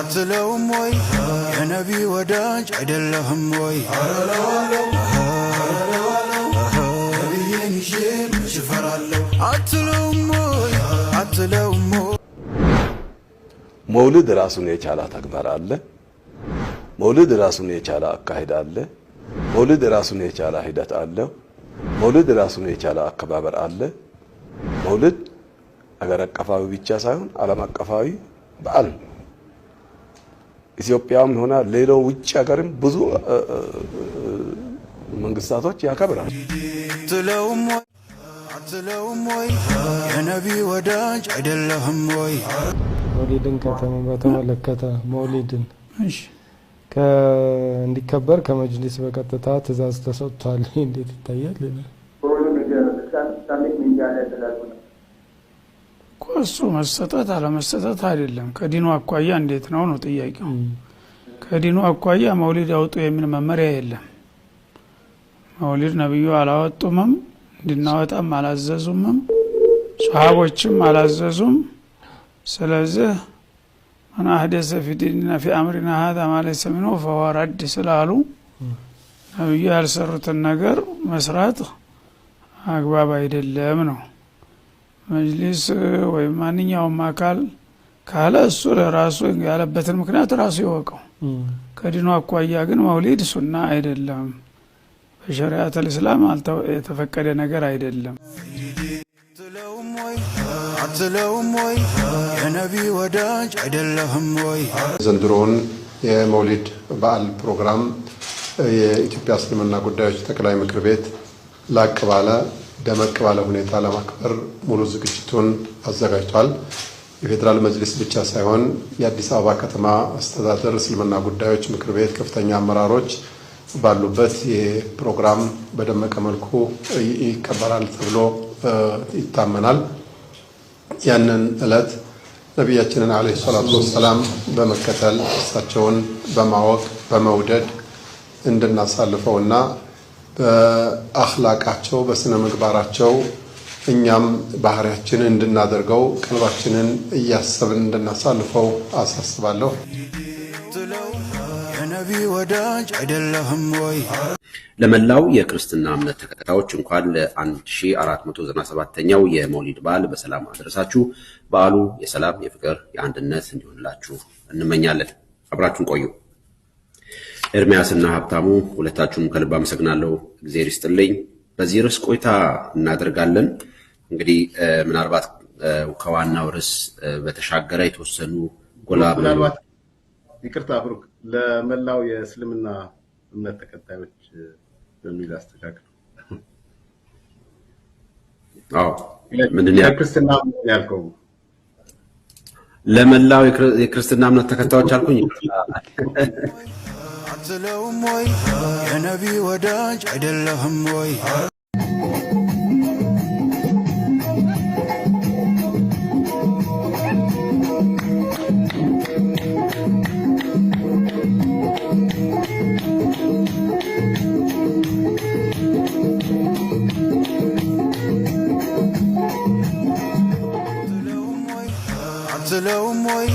አትለውም ወይ የነቢ ወዳጅ አይደለህም ወይ ነቢዬን ይዤ መች እፈራለሁ አትለውም ወይ መውሊድ ራሱን የቻለ ተግባር አለ። መውሊድ ራሱን የቻለ አካሄድ አለ። መውሊድ ራሱን የቻለ ሂደት አለ። መውሊድ ራሱን የቻለ አከባበር አለ። መውሊድ አገር አቀፋዊ ብቻ ሳይሆን ዓለም አቀፋዊ በዓል ኢትዮጵያም ሆነ ሌላው ውጭ ሀገርም ብዙ መንግስታቶች ያከብራሉ። አትለውም ወይ የነቢ ወዳጅ አይደለህም ወይ መውሊድን በተመለከተ መውሊድን እንዲከበር ከመጅሊስ በቀጥታ ትእዛዝ ተሰጥቷል። እንዴት ይታያል? እሱ መሰጠት አለመሰጠት አይደለም። ከዲኑ አኳያ እንዴት ነው ጥያቄው። ከዲኑ አኳያ መውሊድ አውጡ የሚል መመሪያ የለም። መውሊድ ነብዩ አላወጡምም፣ እንድናወጣም አላዘዙምም፣ ሷሃቦችም አላዘዙም። ስለዚህ من أحدث في ديننا في أمرنا هذا ما ليس منه فهو رد ስላሉ ነብዩ ያልሰሩትን ነገር መስራት አግባብ አይደለም ነው። መጅሊስ ወይ ማንኛውም አካል ካለ እሱ ለራሱ ያለበትን ምክንያት ራሱ ይወቀው። ከዲኑ አኳያ ግን መውሊድ ሱና አይደለም፣ በሸሪዓተል እስላም የተፈቀደ ነገር አይደለም። አትለውም ወይ የነቢ ወዳጅ አይደለህም ወይ ዘንድሮውን የመውሊድ በዓል ፕሮግራም የኢትዮጵያ እስልምና ጉዳዮች ጠቅላይ ምክር ቤት ላቅ ባለ ደመቅ ባለ ሁኔታ ለማክበር ሙሉ ዝግጅቱን አዘጋጅቷል። የፌዴራል መጅሊስ ብቻ ሳይሆን የአዲስ አበባ ከተማ አስተዳደር እስልምና ጉዳዮች ምክር ቤት ከፍተኛ አመራሮች ባሉበት የፕሮግራም በደመቀ መልኩ ይከበራል ተብሎ ይታመናል። ያንን እለት ነቢያችንን አለይሂ ሰላቱ ወሰላም በመከተል እሳቸውን በማወቅ በመውደድ እንድናሳልፈውና በአኽላቃቸው በስነ ምግባራቸው እኛም ባህሪያችንን እንድናደርገው ቀልባችንን እያሰብን እንድናሳልፈው አሳስባለሁ። የነቢ ወዳጅ አይደለህም ወይ ለመላው የክርስትና እምነት ተከታዮች እንኳን ለ1497ኛው የመውሊድ በዓል በሰላም አደረሳችሁ። በዓሉ የሰላም፣ የፍቅር፣ የአንድነት እንዲሆንላችሁ እንመኛለን። አብራችሁን ቆዩ። ኤርሚያስና ሀብታሙ ሁለታችሁም ከልብ አመሰግናለሁ። እግዚአብሔር ይስጥልኝ። በዚህ ርዕስ ቆይታ እናደርጋለን። እንግዲህ ምናልባት ከዋናው ርዕስ በተሻገረ የተወሰኑ ጎላ ብለው ይቅርታ ብሩክ ለመላው የእስልምና እምነት ተከታዮች በሚል አስተካክል። ምንድነው የክርስትና ያልከው? ለመላው የክርስትና እምነት ተከታዮች አልኩኝ። አትለውም ወይ የነቢ ወዳጅ አይደለህም ወይ አትለውም ወይ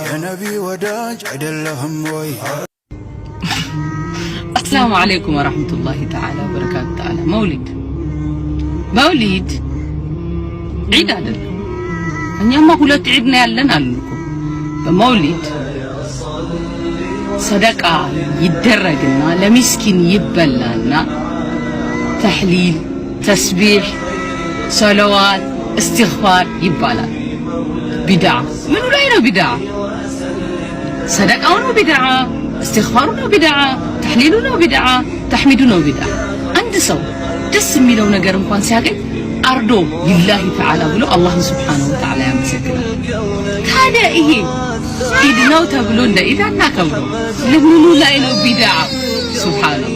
የነቢ ወዳጅ አይደለህም ወይ السلام عليكم ورحمة الله تعالى وبركاته. تعالى مولد عيد عدل أنيما قلت عيدنا يلنا لكم بمولد صدقة يدرجنا لمسكين يبلنا تحليل تسبيح صلوات استغفار يبالا بدعة منو لا ينو بدعة صدقة ونو بدعة استغفار ونو بدعة تحليل ونو بدعة تحميد ونو بدعة عند سو دس ميلو نجار مكان ساقي أردو لله تعالى بلو الله سبحانه وتعالى يمسكنا هذا إيه إذا تبلون ده إذا نكبروا لمنو لا ينو بدعة سبحانه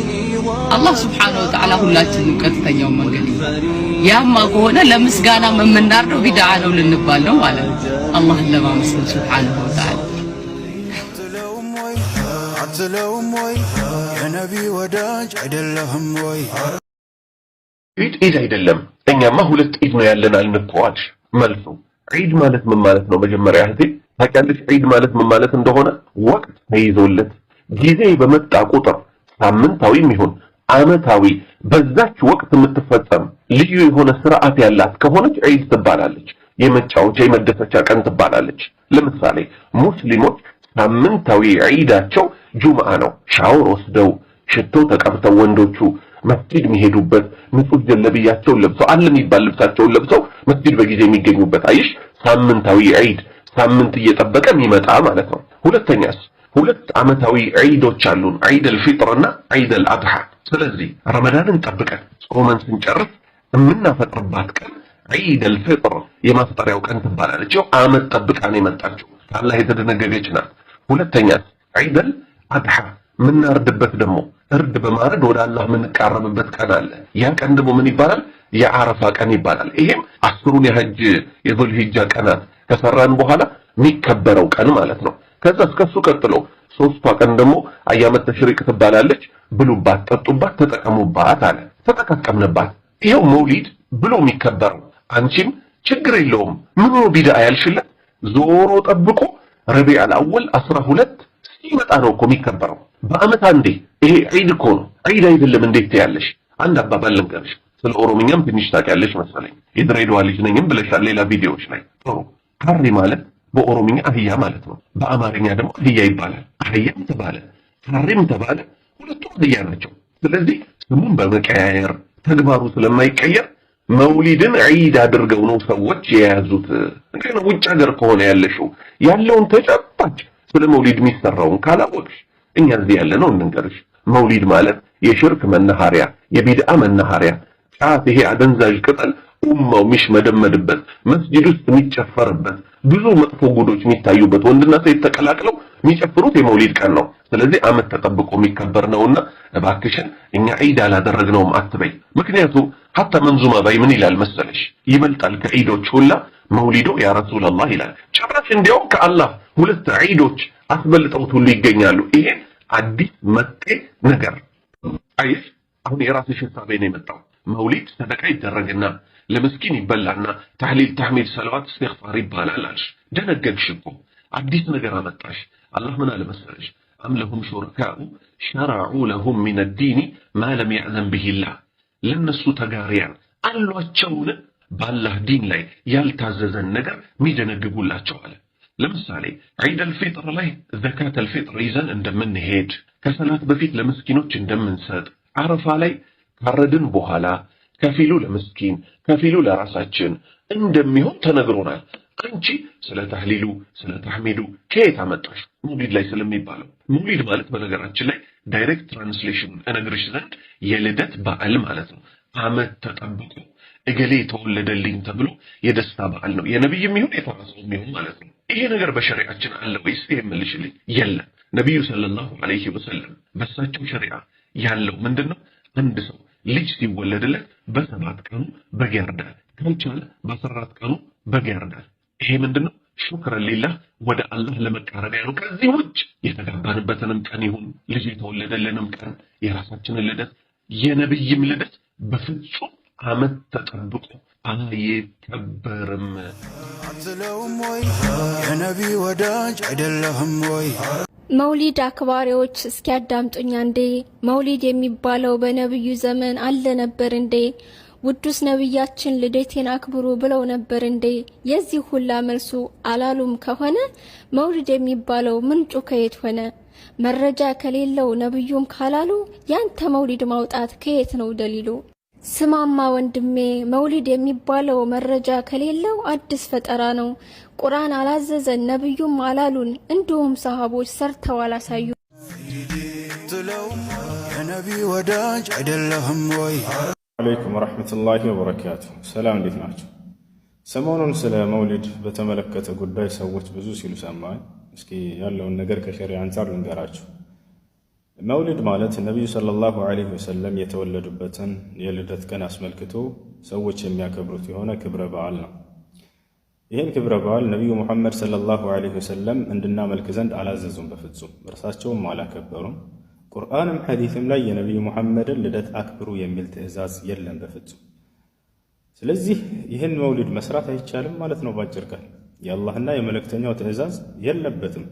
الله سبحانه وتعالى هلا تنكتن يوم القليل يا ما قونا لمسقانا من ناردو بدعانا ولنبالنا ولا الله إلا ما مسلم سبحانه وتعالى አትለውም ወይ የነቢ ወዳጅ አይደለህም ወይ ዒድ አይደለም። እኛማ ሁለት ዒድ ነው ያለን አልንቆ አልሽ መልሱ ዒድ ማለት ምን ማለት ነው? መጀመሪያ እህቴ ታውቂያለሽ ዒድ ማለት ምን ማለት እንደሆነ? ወቅት ተይዞለት ጊዜ በመጣ ቁጥር ሳምንታዊም ይሁን ዓመታዊ በዛች ወቅት የምትፈጸም ልዩ የሆነ ስርዓት ያላት ከሆነች ዒድ ትባላለች። የመጫወቻ የመደሰቻ ቀን ትባላለች። ለምሳሌ ሙስሊሞች ሳምንታዊ ዒዳቸው ጁምዓ ነው። ሻወር ወስደው ሽቶ ተቀብተው ወንዶቹ መስጂድ የሚሄዱበት ንጹህ ጀለብያቸውን ለብሰው አለ የሚባል ልብሳቸውን ለብሰው መስጂድ በጊዜ የሚገኙበት አይሽ ሳምንታዊ ዒድ ሳምንት እየጠበቀ የሚመጣ ማለት ነው። ሁለተኛስ ሁለት ዓመታዊ ዒዶች አሉን፣ ዒድ አልፊጥርና ዒድ አልአድሃ። ስለዚህ ረመዳንን ጠብቀን ጾመን ስንጨርስ የምናፈጥርባት ቀን ዒድ አልፊጥር የማፍጠሪያው ቀን ትባላለች። ዓመት ጠብቃን የመጣችው አላህ የተደነገገች ናት። ሁለተኛስ ዒድ አልአድሃ ምናርድበት ደግሞ እርድ በማረድ ወደ አላህ የምንቃረብበት ቀን አለ። ያ ቀን ደግሞ ምን ይባላል? የዓረፋ ቀን ይባላል። ይሄም 10ሩን የሐጅ የዙልሂጃ ቀናት ከሰራን በኋላ የሚከበረው ቀን ማለት ነው። ከዛ እስከሱ ቀጥሎ 3ቷ ቀን ደግሞ አያመት ተሽሪቅ ትባላለች። ብሉባት፣ ጠጡባት፣ ተጠቀሙባት አለ። ተጠቀምንባት። ይሄው መውሊድ ብሎ የሚከበረው አንቺም ችግር የለውም ምን ነው ቢድዓ ያልሽለት ዞሮ ጠብቆ ረቢዑል አወል 12 ሲመጣ ነው እኮ የሚከበረው በአመት አንዴ። ይሄ ዒድ እኮ ነው። ዒድ አይደለም እንዴት ያለሽ? አንድ አባባል ልንገርሽ። ስለ ኦሮምኛም ትንሽ ታውቂያለሽ መሰለኝ። የድሬዳዋ ልጅ ነኝም ብለሻል ሌላ ቪዲዮዎች ላይ። ጥሩ። ካሪ ማለት በኦሮምኛ አህያ ማለት ነው። በአማርኛ ደግሞ አህያ ይባላል። አህያም ተባለ ካሪም ተባለ ሁለቱም አህያ ናቸው። ስለዚህ ስሙን በመቀያየር ተግባሩ ስለማይቀየር መውሊድን ዒድ አድርገው ነው ሰዎች የያዙት። ግን ውጭ ሀገር ከሆነ ያለሽው ያለውን ተጨባጭ ስለ መውሊድ የሚሰራውን ካላወቅሽ እኛ እዚህ ያለ ነው እንንገርሽ። መውሊድ ማለት የሽርክ መናኸሪያ፣ የቢድዓ መናኸሪያ፣ ጫት ይሄ አደንዛዥ ቅጠል ኡማው የሚሽመደመድበት፣ መስጂድ ውስጥ የሚጨፈርበት፣ ብዙ መጥፎ ጉዶች የሚታዩበት፣ ወንድና ሴት ተቀላቅለው የሚጨፍሩት የመውሊድ ቀን ነው። ስለዚህ አመት ተጠብቆ የሚከበር ነውና እባክሽን እኛ ዒድ አላደረግነውም አትበይ። ምክንያቱም ሐታ መንዙማ ባይ ምን ይላል መሰለሽ? ይበልጣል ከዒዶች ሁላ መውሊዶ ያ ረሱላህ ይላል። ጭራሽ እንዲያውም ከአላህ ሁለት ዒዶች አስበልጠውት ሁሉ ይገኛሉ። ይሄ አዲስ መጤ ነገር አይስ አሁን የራስሽ ሐሳብ ነው የመጣው። መውሊድ ሰደቃ ይደረግና ለምስኪን ይበላና ተህሊል ተህሚድ ሰለዋት እስትግፋር ይባላል አልሽ። ደነገግሽ እኮ አዲስ ነገር አመጣሽ። አላህ ምን አለ መሰለሽ? አም ለሁም ሹረካኡ ሸረዑ ለሁም ሚነ ዲኒ ማ ለም ያዕዘን ቢሂላህ። ለነሱ ተጋሪያን አሏቸውን በአላህ ዲን ላይ ያልታዘዘን ነገር የሚደነግጉላቸው አለ። ለምሳሌ ዒድ አልፊጥር ላይ ዘካት አልፊጥር ይዘን እንደምንሄድ፣ ከሰላት በፊት ለምስኪኖች እንደምንሰጥ፣ አረፋ ላይ ካረድን በኋላ ከፊሉ ለምስኪን ከፊሉ ለራሳችን እንደሚሆን ተነግሮናል። አንቺ ስለ ተህሊሉ ስለ ተህሚዱ ከየት አመጣሽ? መውሊድ ላይ ስለሚባለው። መውሊድ ማለት በነገራችን ላይ ዳይሬክት ትራንስሌሽን እነግርሽ ዘንድ የልደት በዓል ማለት ነው። አመት ተጠብቆ እገሌ ተወለደልኝ ተብሎ የደስታ በዓል ነው። የነብይም ይሁን የተራሰውም ይሁን ማለት ነው። ይሄ ነገር በሸሪዓችን አለ ወይስ? ይሄምልሽልኝ የለም። ነብዩ ሰለላሁ ዐለይሂ ወሰለም በሳቸው ሸሪዓ ያለው ምንድነው? አንድ ሰው ልጅ ሲወለድለት በ7 ቀኑ በግ ያርዳል፣ ካልቻለ በ14 ቀኑ በግ ያርዳል። ይሄ ምንድነው? ሹክረን ሊላህ ወደ አላህ ለመቃረቢያ ነው። ከዚህ ውጭ የተጋባንበትንም ቀን ይሁን ልጅ የተወለደልንም ቀን የራሳችንን ልደት የነብይም ልደት በፍጹም አመት ተጠብቆ አይከበርም። አትለውም ወይ የነቢ ወዳጅ አይደለህም ወይ? መውሊድ አክባሪዎች እስኪያዳምጡኛ እንዴ! መውሊድ የሚባለው በነብዩ ዘመን አለ ነበር እንዴ? ውዱስ ነብያችን ልደቴን አክብሩ ብለው ነበር እንዴ? የዚህ ሁላ መልሱ አላሉም ከሆነ መውሊድ የሚባለው ምንጩ ከየት ሆነ? መረጃ ከሌለው ነብዩም ካላሉ ያንተ መውሊድ ማውጣት ከየት ነው ደሊሉ? ስማማ ወንድሜ፣ መውሊድ የሚባለው መረጃ ከሌለው አዲስ ፈጠራ ነው። ቁርአን አላዘዘን፣ ነብዩም አላሉን፣ እንዲሁም ሰሃቦች ሰርተው አላሳዩ። አትለውም የነቢ ወዳጅ አይደለህም ወይ? አለይኩም ወራህመቱላሂ ወበረካቱ። ሰላም፣ እንዴት ናቸው? ሰሞኑን ስለ መውሊድ በተመለከተ ጉዳይ ሰዎች ብዙ ሲሉ ሰማኝ። እስኪ ያለውን ነገር ከሸሪዓ አንጻር ልንገራችሁ። መውሊድ ማለት ነቢዩ ሰለላሁ ዐለይሂ ወሰለም የተወለዱበትን የልደት ቀን አስመልክቶ ሰዎች የሚያከብሩት የሆነ ክብረ በዓል ነው። ይህን ክብረ በዓል ነቢዩ ሙሐመድ ሰለላሁ ዐለይሂ ወሰለም እንድናመልክ ዘንድ አላዘዙም፣ በፍጹም እርሳቸውም አላከበሩም። ቁርአንም ሐዲስም ላይ የነቢዩ ሙሐመድን ልደት አክብሩ የሚል ትዕዛዝ የለም በፍጹም። ስለዚህ ይህን መውሊድ መስራት አይቻልም ማለት ነው ባጭር ቃል። የአላህና የመልእክተኛው ትእዛዝ የለበትም።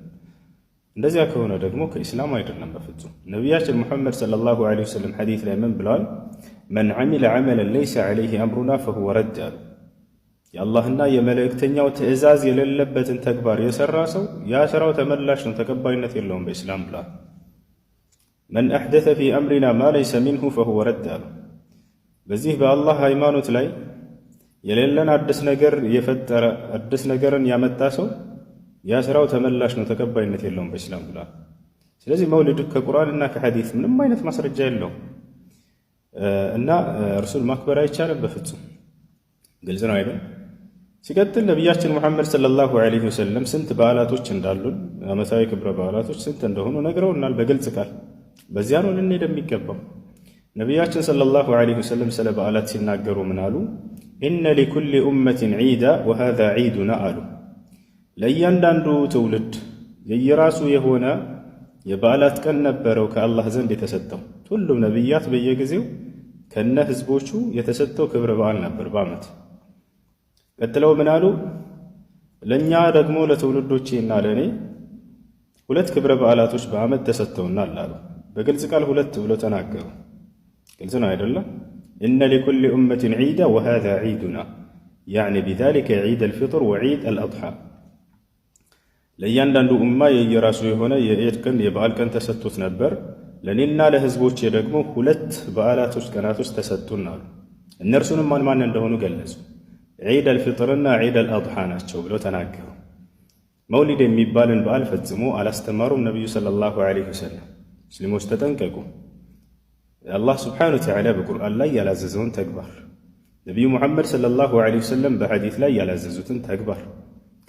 እንደዚያ ከሆነ ደግሞ ከኢስላም አይደለም በፍጹም። ነቢያችን ሙሐመድ ሰለላሁ ዐለይሂ ወሰለም ሐዲስ ላይ ምን ብለዋል? መን ዐሚለ ዐመለን ለይሰ ዐለይሂ አምሩና ፈሁወ ረድ አሉ። የአላህና የመልእክተኛው ትእዛዝ የሌለበትን ተግባር የሰራ ሰው ያ ስራው ተመላሽ ነው፣ ተቀባይነት የለውም በኢስላም ብለዋል። መን አሕደተ ፊ አምሪና ማ ለይሰ ሚንሁ ፈሁወ ረድ አሉ። በዚህ በአላህ ሃይማኖት ላይ የሌለን አዲስ ነገር የፈጠረ አዲስ ነገርን ያመጣ ሰው ያ ስራው ተመላሽ ነው፣ ተቀባይነት የለውም በኢስላም ብለዋል። ስለዚህ መውሊድ ከቁርአንና ከሐዲስ ምንም አይነት ማስረጃ የለውም እና እርሱን ማክበር አይቻልም በፍጹም። ግልጽ ነው አይደል? ሲቀጥል ነቢያችን ሙሐመድ ሰለላሁ ዐለይሂ ወሰለም ስንት በዓላቶች እንዳሉን ዓመታዊ ክብረ በዓላቶች ስንት እንደሆኑ ነግረውናል በግልጽ ቃል። በዚያ ነው ልንሄድ የሚገባው። ነቢያችን ሰለላሁ ዐለይሂ ወሰለም ስለ በዓላት ሲናገሩ ምን አሉ? ኢነ ሊኩሊ ኡመትን ዒዳ ወሃዛ ዒዱና አሉ። ለእያንዳንዱ ትውልድ የየራሱ የሆነ የበዓላት ቀን ነበረው ከአላህ ዘንድ የተሰጠው። ሁሉም ነቢያት በየጊዜው ከነ ህዝቦቹ የተሰጠው ክብረ በዓል ነበር በዓመት። ቀጥለው ምን አሉ? ለእኛ ደግሞ ለትውልዶቼና ለእኔ ሁለት ክብረ በዓላቶች በዓመት ተሰጥተውናል አሉ። በግልጽ ቃል ሁለት ብሎ ተናገሩ። ግልጽ ነው አይደለም? ኢነ ሊኩሊ ኡመትን ዒዳ ወሃዛ ዒዱና ያዕኒ ቢዛሊከ ዒድ አልፊጥር ወዒድ አልአድሓ። ለእያንዳንዱ ኡማ የየራሱ የሆነ የዒድ ቀን የበዓል ቀን ተሰጥቶት ነበር። ለእኔና ለህዝቦቼ ደግሞ ሁለት በዓላቶች ቀናቶች ተሰጡን አሉ። እነርሱንም ማን እንደሆኑ ገለጹ። ዒድ አልፊጥርና ዒድ አልአድሓ ናቸው ብለው ተናገሩ። መውሊድ የሚባልን በዓል ፈጽሞ አላስተማሩም ነቢዩ ሰለላሁ ዐለይሂ ወሰለም። ሙስሊሞች ተጠንቀቁ። አላህ ስብሓነሁ ወተዓላ በቁርአን ላይ ያላዘዘውን ተግባር፣ ነቢዩ ሙሐመድ ሰለላሁ ዐለይሂ ወሰለም በሐዲስ ላይ ያላዘዙትን ተግባር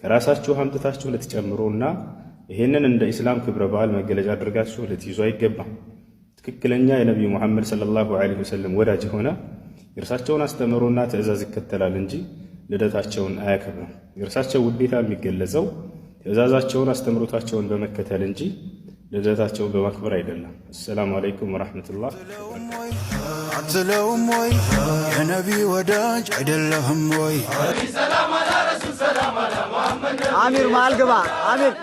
ከራሳችሁ አምጥታችሁ ልትጨምሩና ይሄንን እንደ ኢስላም ክብረ በዓል መገለጫ አድርጋችሁ ልትይዙ አይገባም። ትክክለኛ የነቢዩ ሙሐመድ ሰለላሁ ዐለይሂ ወሰለም ወዳጅ የሆነ የእርሳቸውን አስተምሮና ትእዛዝ ይከተላል እንጂ ልደታቸውን አያከብርም። የእርሳቸው ውዴታ የሚገለጸው ትእዛዛቸውን አስተምሮታቸውን በመከተል እንጂ ልደታቸውን በማክበር አይደለም። አሰላሙ አለይኩም ወራህመቱላህ። አትለውም ወይ የነቢ ወዳጅ አይደለህም ወይ? አሚር ማልገባ አሚር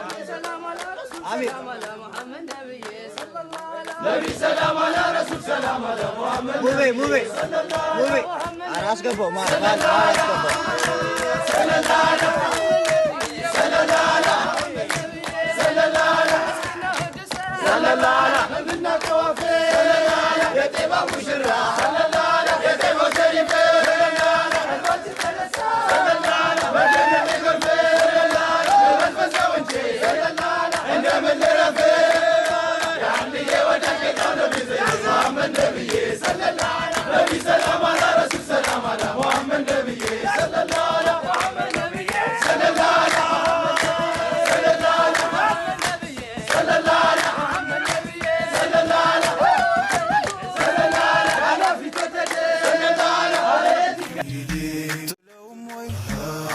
አሚር ነቢ ሰላም አላ ረሱል ሰላም አላ ሙሐመድ ሙቤ አራስገባው ማል አራስገባው ሰለላሁ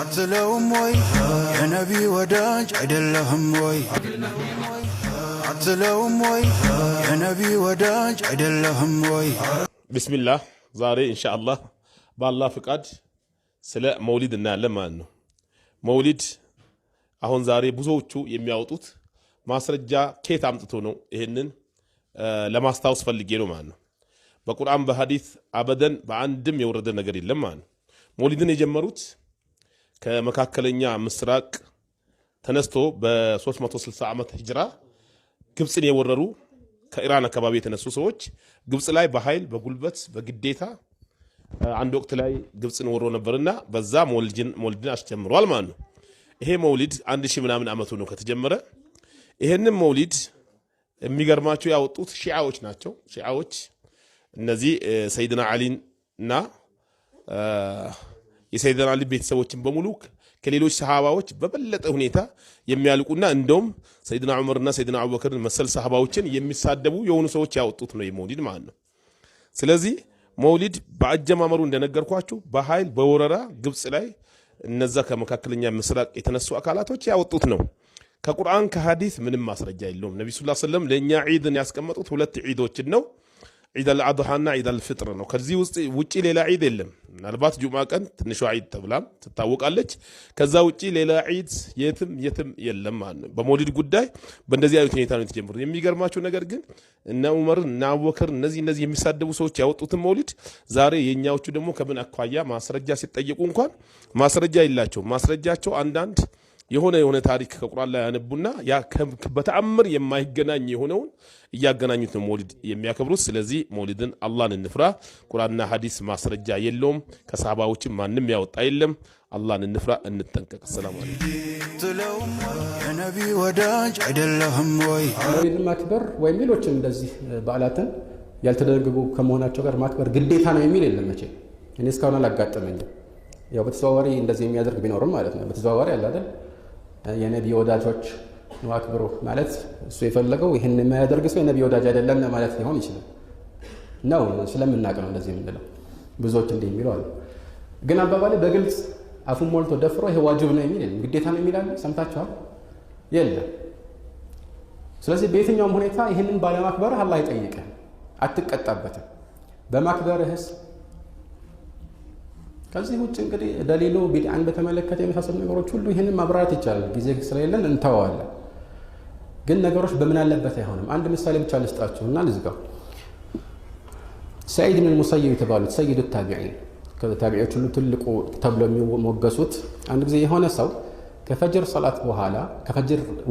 አትለውም ወይ የነቢ ወዳጅ አይደለህም ወይ? አትለውም ወይ የነቢ ወዳጅ አይደለህም ወይ? ቢስሚላህ ዛሬ ኢንሻአላህ በአላህ ፍቃድ ስለ መውሊድ እናያለን ማለት ነው። መውሊድ አሁን ዛሬ ብዙዎቹ የሚያወጡት ማስረጃ ከየት አምጥቶ ነው? ይሄንን ለማስታወስ ፈልጌ ነው ማለት ነው። በቁርአን በሐዲስ አበደን በአንድም የወረደ ነገር የለም ማለት ነው። መውሊድን የጀመሩት ከመካከለኛ ምስራቅ ተነስቶ በ360 ዓመት ሂጅራ ግብፅን የወረሩ ከኢራን አካባቢ የተነሱ ሰዎች ግብፅ ላይ በኃይል በጉልበት በግዴታ አንድ ወቅት ላይ ግብፅን ወሮ ነበርና በዛ መውሊድን አስጀምሯል ማለት ነው። ይሄ መውሊድ 1000 ምናምን ዓመቱ ነው ከተጀመረ። ይሄንን መውሊድ የሚገርማቸው ያወጡት ሺዓዎች ናቸው። ሺዓዎች እነዚህ ሰይድና አሊን እና የሰይድና አሊ ቤተሰቦችን በሙሉ ከሌሎች ሰሃባዎች በበለጠ ሁኔታ የሚያልቁና እንደውም ሰይድና ዑመርና ሰይድና አቡበክርን መሰል ሰሃባዎችን የሚሳደቡ የሆኑ ሰዎች ያወጡት ነው የመውሊድ ማለት ነው። ስለዚህ መውሊድ በአጀማመሩ እንደነገርኳችሁ በኃይል በወረራ ግብፅ ላይ እነዛ ከመካከለኛ ምስራቅ የተነሱ አካላቶች ያወጡት ነው። ከቁርአን ከሐዲስ ምንም ማስረጃ የለውም። ነብዩ ሰለላሁ ዐለይሂ ወሰለም ለኛ ዒድን ያስቀመጡት ሁለት ዒዶችን ነው። ዒድ አልአድሃና ዒድ አልፍጥር ነው። ከዚህ ውጪ ሌላ ዒድ የለም። ምናልባት ጁምዓ ቀን ትንሿ ዒድ ተብላም ትታወቃለች። ከዛ ውጪ ሌላ ዒድ የትም የለም ማለት ነው። በመውሊድ ጉዳይ በእንደዚህ አይነት ሁኔታ ነው የተጀመሩት። የሚገርማቸው ነገር ግን እነ ዑመር እና አቡበከር እነዚህ የሚሳደቡ ሰዎች ያወጡትን መውሊድ ዛሬ የኛዎቹ ደግሞ ከምን አኳያ ማስረጃ ሲጠየቁ እንኳን ማስረጃ የላቸው። ማስረጃቸው አንዳንድ የሆነ ታሪክ ከቁርአን ላይ ያነቡና ያ በተአምር የማይገናኝ የሆነውን እያገናኙት ነው መውሊድ የሚያከብሩት። ስለዚህ መውሊድን አላህን እንፍራ። ቁርአንና ሐዲስ ማስረጃ የለውም። ከሰሃባዎችም ማንም ያወጣ የለም። አላህን እንፍራ፣ እንጠንቀቅ። ሰላም አለይኩም የነቢ ወዳጅ አይደለህም ወይ? መውሊድን ማክበር ወይም ሌሎችን እንደዚህ በዓላትን ያልተደነገጉ ከመሆናቸው ጋር ማክበር ግዴታ ነው የሚል የለም። መቼ እኔ እስካሁን አላጋጠመኝም። ያው በተዘዋዋሪ እንደዚህ የሚያደርግ ቢኖርም ማለት ነው። በተዘዋዋሪ አለ አይደል? የነቢ ወዳጆች ነው አክብሩ ማለት እሱ የፈለገው ይህን የማያደርግ ሰው የነቢ ወዳጅ አይደለም ማለት ሊሆን ይችላል ነው። ስለምናውቅ ነው እንደዚህ የምንለው። ብዙዎች እንዲህ የሚሉ አሉ። ግን አባባሌ በግልጽ አፉን ሞልቶ ደፍሮ ይሄ ዋጅብ ነው የሚል የለም። ግዴታ ነው የሚላል ሰምታችኋል? የለም። ስለዚህ በየትኛውም ሁኔታ ይህንን ባለማክበርህ አላህ ይጠይቅህ፣ አትቀጣበትም። በማክበርህስ ከዚህ ውጭ እንግዲህ ደሊሉ ቢድዓን በተመለከተ የመሳሰሉ ነገሮች ሁሉ ይህንን ማብራራት ይቻላል። ጊዜ ስለሌለን እንተዋለን። ግን ነገሮች በምን አለበት አይሆንም። አንድ ምሳሌ ብቻ ልስጣችሁና ልዝጋው። ሰዒድ ብን ሙሰይብ የተባሉት ሰይዱ ታቢዒን ከታቢዒዎች ሁሉ ትልቁ ተብሎ የሚሞገሱት አንድ ጊዜ የሆነ ሰው ከፈጅር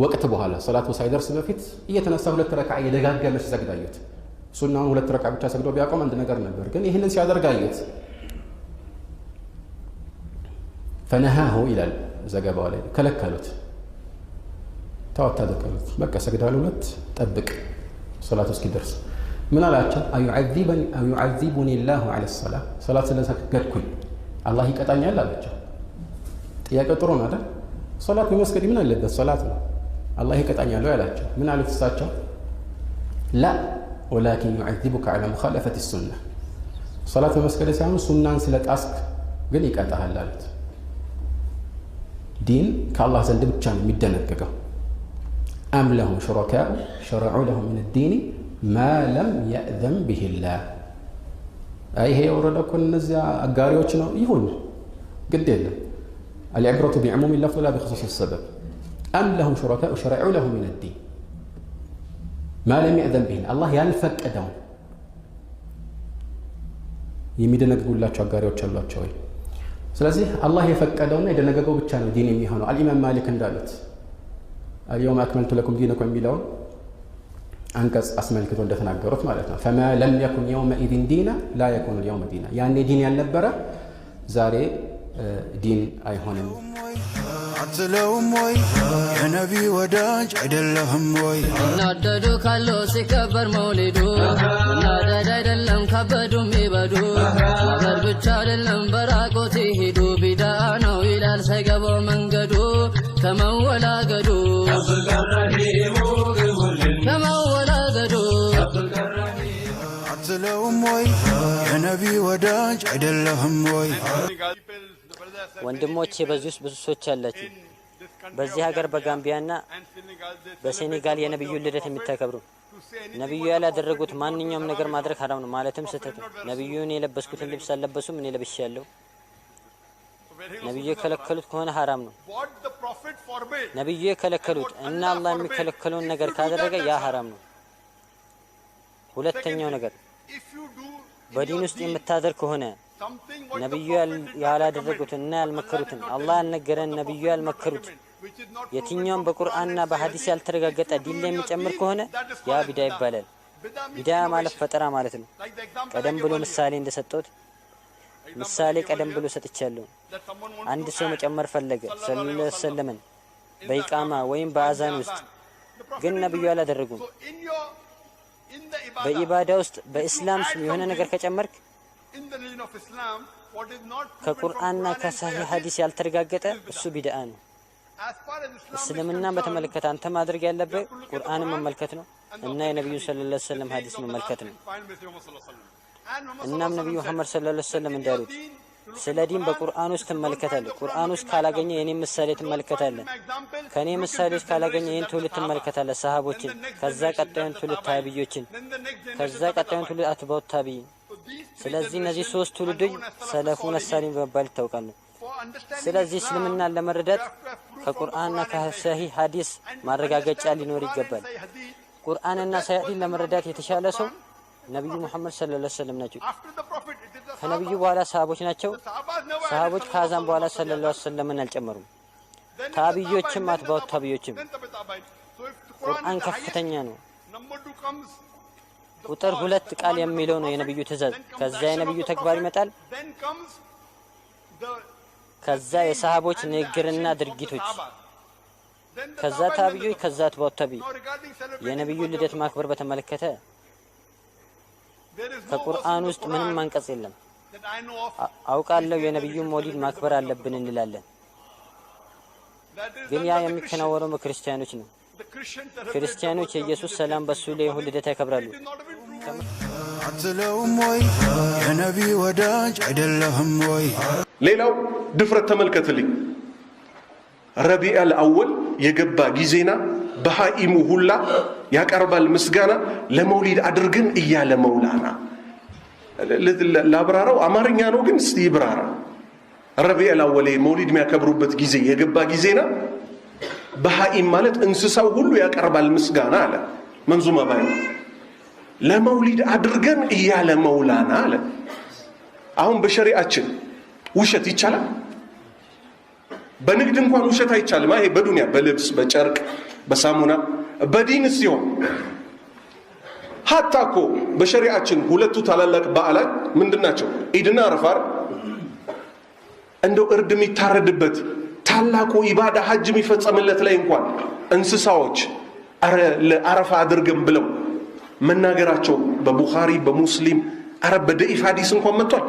ወቅት በኋላ ሰላቱ ሳይደርስ በፊት እየተነሳ 2 ረክዓ እየደጋገመ ሲሰግድ አዩት። ሱናውን 2 ረክዓ ብቻ ሰግዶ ቢያቆም አንድ ነገር ነበር። ግን ይህንን ሲያደርግ አዩት። ፈነሃሁ ይላል ዘገባው ላይ ከለከሉት። ተዋታደከሉት። በቃ ሰግዳሉ 2 ጠብቅ ሶላቱ እስኪደርስ። ምን አላቸው? አዩዓዚቡኒ ላሁ ዐለ ሰላህ ሶላት ስለሰገድኩኝ አላህ ይቀጣኛል አላቸው። ጥያቄው ጥሩ ነው አይደል? ሶላት በመስገድ ምን አለበት? ሶላት ነው። አላህ ይቀጣኛል ያላቸው። ምን አሉት እሳቸው? ላ ወላኪን ዩዓዚቡከ ዐላ ሙኻለፈቲ ሱና ሶላት በመስገድ ሳይሆን ሱናን ስለጣስክ ግን ይቀጣሃል አሉት። ዲን ከአላህ ዘንድ ብቻ ነው የሚደነገገው። አም ለሁም ሹረካኡ ሸረዑ ለሁም ሚነ ዲኒ ማ ለም የእዘን ቢሂላህ። ይሄ የወረደው እኮ እነዚያ አጋሪዎች ነው ይሁን ግድ የለም። አልዕብረቱ ቢዕሙሚ ለፍዝ ላ ቢኹሱስ ሰበብ። አም ለሁም ሹረካኡ ሸረዑ ለሁም ሚነ ዲን ማ ለም የእዘን ቢሂላህ። አላህ ያልፈቀደውን የሚደነግጉላቸው አጋሪዎች አሏቸው ወይ? ስለዚህ አላህ የፈቀደውና የደነገገው ብቻ ነው ዲን የሚሆነው። አልኢማም ማሊክ እንዳሉት አልየውመ አክመልቱ ለኩም ዲነኩም የሚለውን አንቀጽ አስመልክቶ እንደተናገሩት ማለት ነው። ፈማ ለም የኩን የውመኢዝን ዲና ላ የኩኑ ልየውመ ዲና። ያኔ ዲን ያልነበረ ዛሬ ዲን አይሆንም። አትለውም ወይ የነቢ ወዳጅ አይደለህም ወይ? እናደዱ ካለው ሲከበር መውሊዱ እናደድ አይደለም ከበዱ የሚበዱ ማበር ብቻ አይደለም በራቆት ሂዱ ቢዳ ነው ይላል ሳይገባው መንገዱ ከመወላገዱ አትለውም ወይ የነቢ ወዳጅ አይደለህም ወይ? ወንድሞቼ በዚህ ውስጥ ብዙ ሰዎች አላችሁ። በዚህ ሀገር በጋምቢያና በሴኔጋል የነብዩን ልደት የሚታከብሩ ነብዩ ያላደረጉት ማንኛውም ነገር ማድረግ ሐራም ነው፣ ማለትም ስህተት ነው። ነብዩን የለበስኩትን ልብስ አልለበሱም፣ እኔ ለብሻለሁ። ነብዩ የከለከሉት ከሆነ ሐራም ነው። ነብዩ የከለከሉት እና አላህ የሚከለከለውን ነገር ካደረገ ያ ሐራም ነው። ሁለተኛው ነገር በዲን ውስጥ የምታደርግ ከሆነ ነብዩ ያላደረጉትን እና ያልመከሩትን አላህ ያልነገረን ነብዩ ያልመከሩት የትኛውም በቁርአንና በሐዲስ ያልተረጋገጠ ዲን ላይ የሚጨምር ከሆነ ያ ቢዳ ይባላል። ቢዳ ማለት ፈጠራ ማለት ነው። ቀደም ብሎ ምሳሌ እንደሰጠሁት ምሳሌ ቀደም ብሎ ሰጥቻለሁ። አንድ ሰው መጨመር ፈለገ ሰለላሁ ዐለይሂ ወሰለም በኢቃማ ወይም በአዛን ውስጥ ግን ነብዩ ያላደረጉም። በኢባዳ ውስጥ በእስላም የሆነ ነገር ከጨመርክ ከቁርአንና ከሰሂህ ሐዲስ ያልተረጋገጠ እሱ ቢድዓ ነው። እስልምና በተመለከተ አንተ ማድረግ ያለበት ቁርአንን መመልከት ነው እና የነብዩ ሰለላሁ ዐለይሂ ወሰለም ሐዲስ መመልከት ነው። እናም ነብዩ መሐመድ ሰለላሁ ዐለይሂ ወሰለም እንዳሉት ስለ ዲን በቁርአን ውስጥ ትመለከታለህ። ቁርአን ውስጥ ካላገኘ የኔን ምሳሌ ትመለከታለህ። ከኔ ምሳሌዎች ካላገኘ ይህን ትውልድ ትመለከታለህ፣ ሰሃቦችን፣ ከዛ ቀጣዩን ትውልድ ታቢዮችን፣ ከዛ ቀጣዩን ትውልድ አትባው ታቢይ። ስለዚህ እነዚህ ሶስት ትውልዶች ሰለፉን ሳሊም በመባል ይታወቃሉ። ስለዚህ እስልምናን ለመረዳት ከቁርአንና ከሰሂህ ሐዲስ ማረጋገጫ ሊኖር ይገባል። ቁርአንና ሰሂህን ለመረዳት የተሻለ ሰው ነብዩ መሐመድ ሰለላሁ ዐለይሂ ወሰለም ናቸው። ከነብዩ በኋላ ሰሃቦች ናቸው። ሰሃቦች ከአዛን በኋላ ሰለላሁ ዐለይሂ ወሰለምን አልጨመሩም። ታቢዮችም አትባው ታቢዮችም። ቁርአን ከፍተኛ ነው። ቁጥር 2 ቃል የሚለው ነው የነብዩ ትእዛዝ። ከዛ የነብዩ ተግባር ይመጣል። ከዛ የሰሃቦች ንግግርና ድርጊቶች፣ ከዛ ታቢዮች፣ ከዛ አትባው ታቢይ። የነብዩ ልደት ማክበር በተመለከተ ከቁርአን ውስጥ ምንም አንቀጽ የለም። አውቃለሁ የነብዩ መውሊድ ማክበር አለብን እንላለን፣ ግን ያ የሚከናወነው በክርስቲያኖች ነው። ክርስቲያኖች የኢየሱስ ሰላም በሱ ላይ ይሁን ልደት ያከብራሉ። አትለውም ወይ የነቢ ወዳጅ አይደለህም ወይ? ሌላው ድፍረት ተመልከትልኝ። ረቢዑል አወል የገባ ጊዜና በሃኢሙ ሁላ ያቀርባል ምስጋና ለመውሊድ አድርገን እያለ መውላና ላብራራው አማርኛ ነው ግን እስቲ ይብራራ። ረቢዑል አወል መውሊድ የሚያከብሩበት ጊዜ የገባ ጊዜና በሃኢም ማለት እንስሳው ሁሉ ያቀርባል ምስጋና አለ። መንዙማ ባይ ለመውሊድ አድርገን እያለ መውላና አለ። አሁን በሸሪዓችን ውሸት ይቻላል? በንግድ እንኳን ውሸት አይቻልም። ይሄ በዱንያ በልብስ በጨርቅ በሳሙና በዲን ሲሆን ሀታ እኮ በሸሪዓችን ሁለቱ ታላላቅ በዓላት ምንድናቸው? ኢድና አረፋር። እንደው እርድ የሚታረድበት ታላቁ ኢባዳ ሐጅ የሚፈጸምለት ላይ እንኳን እንስሳዎች ለአረፋ አድርገን ብለው መናገራቸው በቡኻሪ በሙስሊም አረብ በደኢፍ ሐዲስ እንኳን መጥቷል።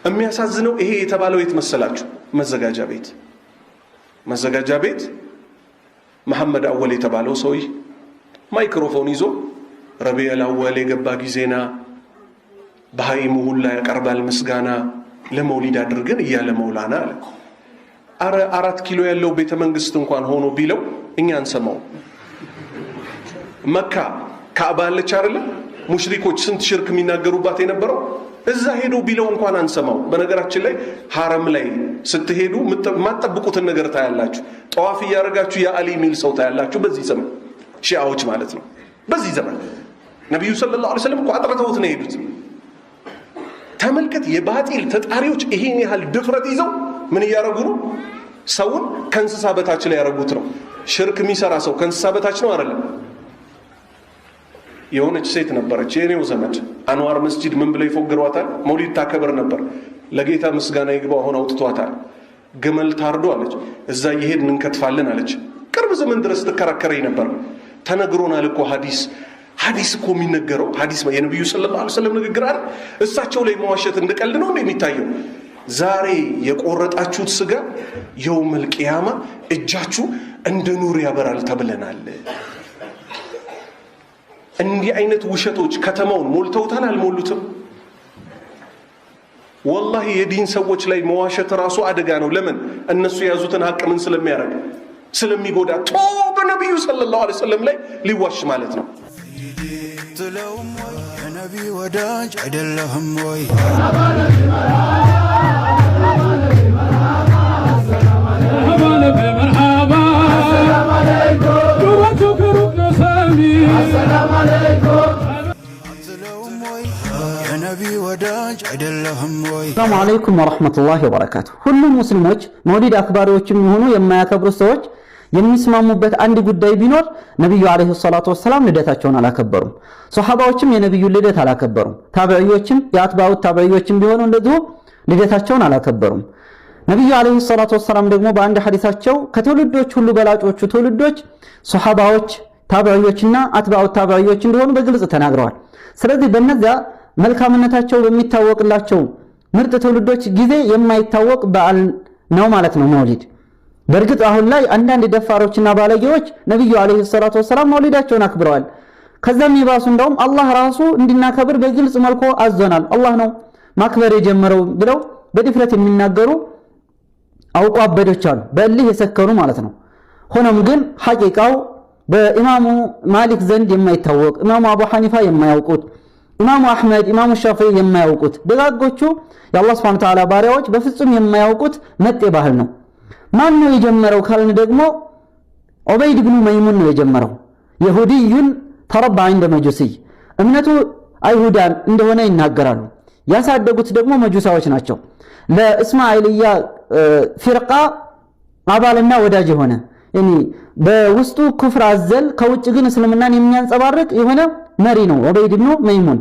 የሚያሳዝነው ይሄ የተባለው የት መሰላችሁ? መዘጋጃ ቤት መሐመድ አወል የተባለው ሰውዬ ማይክሮፎን ይዞ ረቢዑል አወል የገባ ጊዜና በሃይሙ ሁላ ያቀርባል ምስጋና ለመውሊድ አድርገን እያለ መውላና አለ። አረ 4 ኪሎ ያለው ቤተ መንግስት እንኳን ሆኖ ቢለው እኛ አንሰማው። መካ ካዕባ አለች አይደል? ሙሽሪኮች ስንት ሽርክ የሚናገሩባት የነበረው እዛ ሄዶ ቢለው እንኳን አንሰማው። በነገራችን ላይ ሐረም ላይ ስትሄዱ ማጠብቁትን ነገር ታያላችሁ። ጠዋፍ እያደረጋችሁ የአሊ ሚል ሰው ታያላችሁ። በዚህ ዘመን ሺዓዎች ማለት ነው። በዚህ ዘመን ነብዩ ሰለላሁ ዐለይሂ ወሰለም እኮ አጥርተውት ነው የሄዱት። ተመልከት፣ የባጢል ተጣሪዎች ይሄን ያህል ድፍረት ይዘው ምን እያደረጉ ነው? ሰውን ከእንስሳ በታች ላይ ያደረጉት ነው። ሽርክ የሚሰራ ሰው ከእንስሳ በታች ነው አይደለም? የሆነች ሴት ነበረች የኔው ዘመድ አንዋር መስጂድ ምን ብለው ይፎግሯታል? መውሊድ ታከብር ነበር። ለጌታ ምስጋና ይግባው አሁን አውጥቷታል። ግመል ታርዶ አለች፣ እዛ እየሄድን እንከትፋለን አለች። ቅርብ ዘመን ድረስ ትከራከረኝ ነበር። ተነግሮናል እኮ ሐዲስ እኮ የሚነገረው ሐዲስ የነብዩ ሰለላሁ ዐለይሂ ወሰለም ንግግር አይደል? እሳቸው ላይ መዋሸት እንደቀልድ ነው የሚታየው። ዛሬ የቆረጣችሁት ስጋ የውመል ቂያማ እጃችሁ እንደ ኑር ያበራል ተብለናል። እንዲህ አይነት ውሸቶች ከተማውን ሞልተውታል። አልሞሉትም? ወላሂ የዲን ሰዎች ላይ መዋሸት ራሱ አደጋ ነው። ለምን? እነሱ የያዙትን ሀቅ ምን ስለሚያደርግ ስለሚጎዳ። በነብዩ ሰለላሁ ዐለይሂ ወሰለም ላይ ሊዋሽ ማለት ነው። አትለውም ወይ የነቢ ወዳጅ አይደለህም ወይ? የነቢ ወዳጅ አይደለህም ወይ? ሰላም አለይኩም ወራህመቱላሂ ወበረካቱ። ሁሉም ሙስሊሞች መውሊድ አክባሪዎችም ይሁኑ የማያከብሩ ሰዎች የሚስማሙበት አንድ ጉዳይ ቢኖር ነብዩ አለይሂ ሰላቱ ወሰላም ልደታቸውን አላከበሩም። ሱሐባዎችም የነብዩን ልደት አላከበሩም። ታቢዒዎችም የአትባዑ ታቢዒዎችም ቢሆኑ እንደዚሁ ልደታቸውን አላከበሩም። ነብዩ አለይሂ ሰላቱ ወሰላም ደግሞ በአንድ ሐዲሳቸው ከትውልዶች ሁሉ በላጮቹ ትውልዶች ሱሐባዎች፣ ታቢዒዎችና አትባዑ ታቢዒዎች እንደሆኑ በግልጽ ተናግረዋል። ስለዚህ በእነዚያ መልካምነታቸው በሚታወቅላቸው ምርጥ ትውልዶች ጊዜ የማይታወቅ በዓል ነው ማለት ነው መውሊድ። በእርግጥ አሁን ላይ አንዳንድ ደፋሮችና ባለጌዎች ነብዩ አለይሂ ሰላቱ ወሰላም መውሊዳቸውን አክብረዋል። ከዛም ይባሱ እንደውም አላህ ራሱ እንድናከብር በግልጽ መልኩ አዞናል። አላህ ነው ማክበር የጀመረው ብለው በድፍረት የሚናገሩ አውቆ አበዶች አሉ፣ በእልህ የሰከሩ ማለት ነው። ሆኖም ግን ሐቂቃው በኢማሙ ማሊክ ዘንድ የማይታወቅ ኢማሙ አቡ ሐኒፋ የማያውቁት ኢማሙ አህመድ ኢማሙ ሻፊዒ የማያውቁት ደጋጎቹ የአላህ ሱብሓነሁ ወተዓላ ባሪያዎች በፍጹም የማያውቁት መጤ ባህል ነው። ማን ነው የጀመረው ካልን ደግሞ ዑበይድ ብኑ መይሙን ነው የጀመረው። ይሁዲዩን ተረባ عند መጁሲ እምነቱ አይሁዳን እንደሆነ ይናገራሉ። ያሳደጉት ደግሞ መጁሳዎች ናቸው። ለእስማኤልያ ፊርቃ አባልና ወዳጅ የሆነ በውስጡ ኩፍር አዘል ከውጭ ግን እስልምናን የሚያንጸባርቅ የሆነ መሪ ነው ዑበይድ ብኑ መይሙን።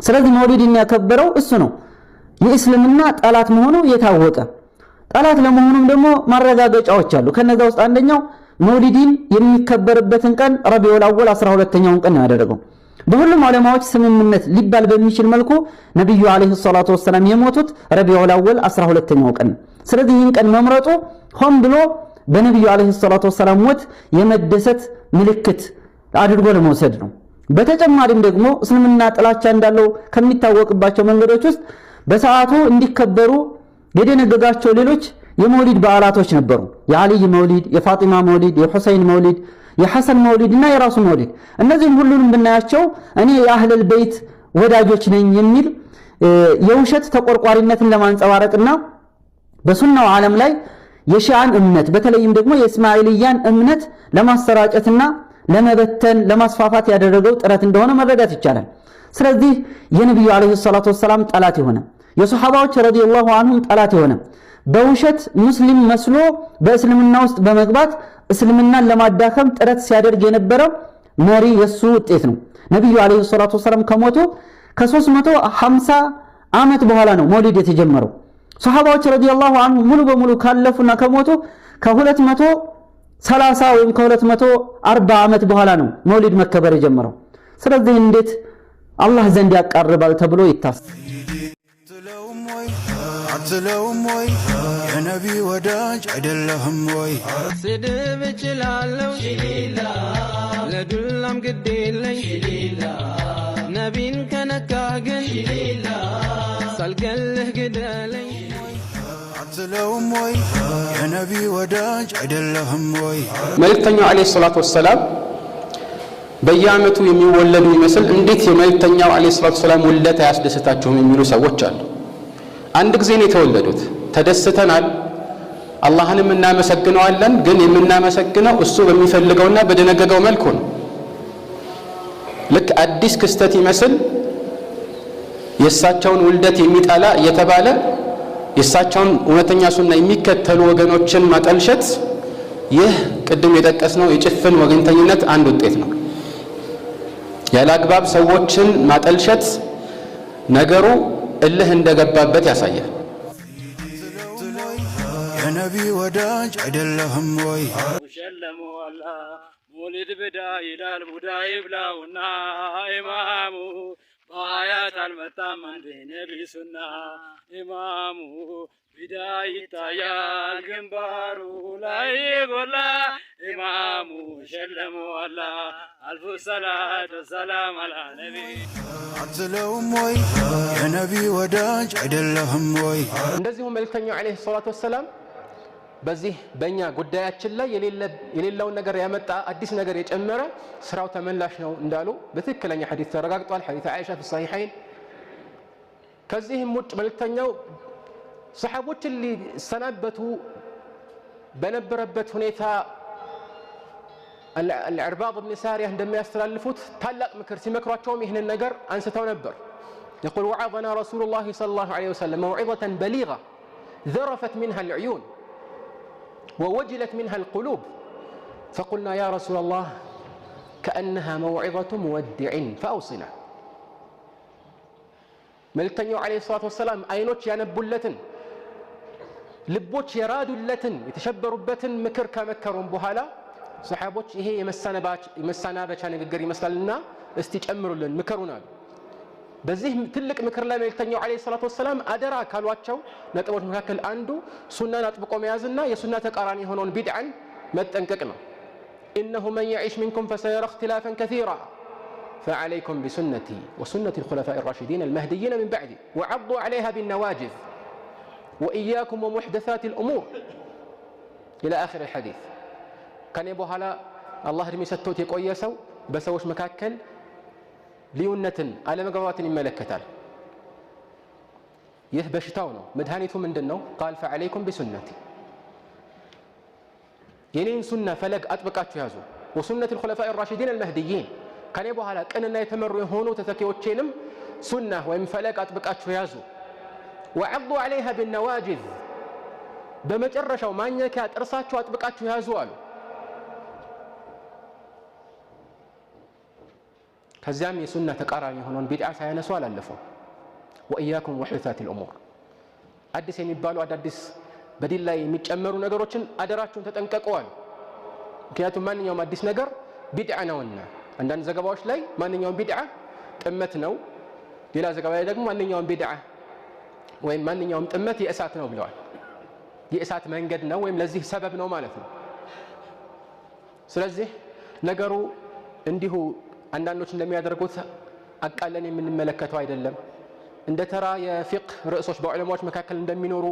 ስለዚህ መውሊድን ያከበረው እሱ ነው። የእስልምና ጠላት መሆኑ የታወቀ ጠላት ለመሆኑም ደግሞ ማረጋገጫዎች አሉ። ከነዛ ውስጥ አንደኛው መውሊድን የሚከበርበትን ቀን ረቢዑል አወል 12ኛውን ቀን ያደረገው። በሁሉም ዑለማዎች ስምምነት ሊባል በሚችል መልኩ ነብዩ አለይሂ ሰላቱ ወሰለም የሞቱት ረቢዑል አወል 12ኛው ቀን። ስለዚህ ይህን ቀን መምረጡ ሆን ብሎ በነብዩ አለይሂ ሰላቱ ወሰለም ሞት የመደሰት ምልክት አድርጎ ለመውሰድ ነው። በተጨማሪም ደግሞ እስልምና ጥላቻ እንዳለው ከሚታወቅባቸው መንገዶች ውስጥ በሰዓቱ እንዲከበሩ የደነገጋቸው ሌሎች የመውሊድ በዓላቶች ነበሩ። የአልይ መውሊድ፣ የፋጢማ መውሊድ፣ የሁሰይን መውሊድ፣ የሐሰን መውሊድ እና የራሱ መውሊድ። እነዚህም ሁሉንም ብናያቸው እኔ የአህለል በይት ወዳጆች ነኝ የሚል የውሸት ተቆርቋሪነትን ለማንጸባረቅና በሱናው ዓለም ላይ የሺዓን እምነት በተለይም ደግሞ የእስማኤልያን እምነት ለማሰራጨትና ለመበተን ለማስፋፋት ያደረገው ጥረት እንደሆነ መረዳት ይቻላል። ስለዚህ የነብዩ አለይሂ ሰላቱ ወሰላም ጠላት የሆነ የሱሐባዎች ረዲየላሁ ዐንሁም ጠላት የሆነ በውሸት ሙስሊም መስሎ በእስልምና ውስጥ በመግባት እስልምናን ለማዳከም ጥረት ሲያደርግ የነበረ መሪ የሱ ውጤት ነው። ነብዩ አለይሂ ሰላቱ ወሰላም ከሞቱ ከ350 ዓመት በኋላ ነው መውሊድ የተጀመረው። ሱሐባዎች ረዲየላሁ ዐንሁም ሙሉ በሙሉ ካለፉና ከሞቱ ከ230 ወይም ከ240 ዓመት በኋላ ነው መውሊድ መከበር የጀመረው። ስለዚህ እንዴት አላህ ዘንድ ያቃርባል ተብሎ ይታሰባል። አትለውም ወይ የነቢ ወዳጅ አይደለህም ወይ? ስድብ እችላለሁ ለዱላም ግድ የለኝ ነቢን ከነካህ ግን ሳልገልህ ግደለኝ። አትለውም ወይ የነቢ ወዳጅ አይደለህም ወይ? መልእክተኛው አለይሂ ሰላቱ ወሰላም በየዓመቱ የሚወለዱ ይመስል እንዴት የመልእክተኛው አለይሂ ሰላቱ ወሰላም ውልደት አያስደስታችሁም የሚሉ ሰዎች አሉ። አንድ ጊዜ ነው የተወለዱት፣ ተደስተናል፣ አላህንም እናመሰግነዋለን። ግን የምናመሰግነው እሱ በሚፈልገውና በደነገገው መልኩ ነው። ልክ አዲስ ክስተት ይመስል የእሳቸውን ውልደት የሚጠላ እየተባለ የእሳቸውን እውነተኛ ሱና የሚከተሉ ወገኖችን ማጠልሸት፣ ይህ ቅድም የጠቀስነው የጭፍን ወገንተኝነት አንድ ውጤት ነው። ያለ አግባብ ሰዎችን ማጠልሸት ነገሩ እልህ እንደገባበት ያሳያል። የነቢ ወዳጅ አይደለህም ወይ? ሸለሙ አላህ መውሊድ ብዳ ይላል ቡዳ ይብላውና ኢማሙ በአያት አልመጣም አንድ ነቢ ሱና ኢማሙ ቢዳ ይታያል ግንባሩ ላይ ጎላ ኢማሙ ሸለሙ አላህ አልፉ ሰላት ወሰላም አላ ነቢ። አትለውም ወይ የነቢ ወዳጅ አይደለህም ወይ? እንደዚሁም መልእክተኛው አለይሂ ሰላቱ ወሰላም በዚህ በእኛ ጉዳያችን ላይ የሌለውን ነገር ያመጣ አዲስ ነገር የጨመረ ስራው ተመላሽ ነው እንዳሉ በትክክለኛ ሐዲስ ተረጋግጧል። ሐዲስ አይሻ في الصحيحين። ከዚህም ውጭ መልእክተኛው ሰሐቦችን ሊሰናበቱ በነበረበት ሁኔታ العرباض بن سارية እንደሚያስተላልፉት ታላቅ ምክር ሲመክሯቸውም ይህንን ነገር አንስተው ነበር። يقول وعظنا رسول الله صلى الله عليه وسلم موعظة بليغة ذرفت منها العيون ووجلت منها القلوب فقلنا يا رسول الله كأنها موعظة مودع فأوصنا. መልእክተኛው عليه الصلاة والسلام አይኖች ያነቡለትን ልቦች የራዱለትን የተሸበሩበትን ምክር ከመከሩን በኋላ ሰሐቦች ይሄ የመሰናበቻ ንግግር ይመስላልና እስቲ ጨምሩልን ምከሩን አሉ። በዚህ ትልቅ ምክር ላይ መልእክተኛው አለይሂ ሰላቱ ወሰላም አደራ ካሏቸው ነጥቦች መካከል አንዱ ሱናን አጥብቆ መያዝና የሱና ተቃራኒ የሆነውን ቢድዓን መጠንቀቅ ነው። إنه من يعيش منكم فسيرى اختلافا كثيرا فعليكم بسنتي وسنة الخلفاء الراشدين المهديين من بعدي وعضوا عليها بالنواجذ وإياكم ومحدثات الأمور إلى آخر الحديث كان يبوها لا الله رمي ستوت يقوي يسو بسوش مكاكل ليونة على مقوات ملكتال يهبشتاونه مدهانيته من دنو قال فعليكم بسنتي ينين سنة فلق أطبقات يازو وسنة الخلفاء الراشدين المهديين كان يبوها لا كأننا يتمروا هونو تتكيو تشينم سنة وإن فلق أطبقات يازو وعضوا عليها بالنواجذ بمجرشوا ما نيكات أرساتشوا أطبقات يازو ከዚያም የሱና ተቃራኒ ሆኖን ቢድዓ ሳያነሱ አላለፈው ወኢያኩም ወህዳት الامور አዲስ የሚባሉ አዳዲስ በዲን ላይ የሚጨመሩ ነገሮችን አደራችሁን ተጠንቀቁዋል ምክንያቱም ማንኛውም አዲስ ነገር ቢድዓ ነውና አንዳንድ ዘገባዎች ላይ ማንኛውም ቢድዓ ጥመት ነው ሌላ ዘገባ ላይ ደግሞ ማንኛውም ቢድዓ ወይም ማንኛውም ጥመት የእሳት ነው ብለዋል የእሳት መንገድ ነው ወይም ለዚህ ሰበብ ነው ማለት ነው ስለዚህ ነገሩ እንዲሁ አንዳንዶች እንደሚያደርጉት አቃለን የምንመለከተው አይደለም እንደ ተራ የፊቅህ ርዕሶች በዑለማዎች መካከል እንደሚኖሩ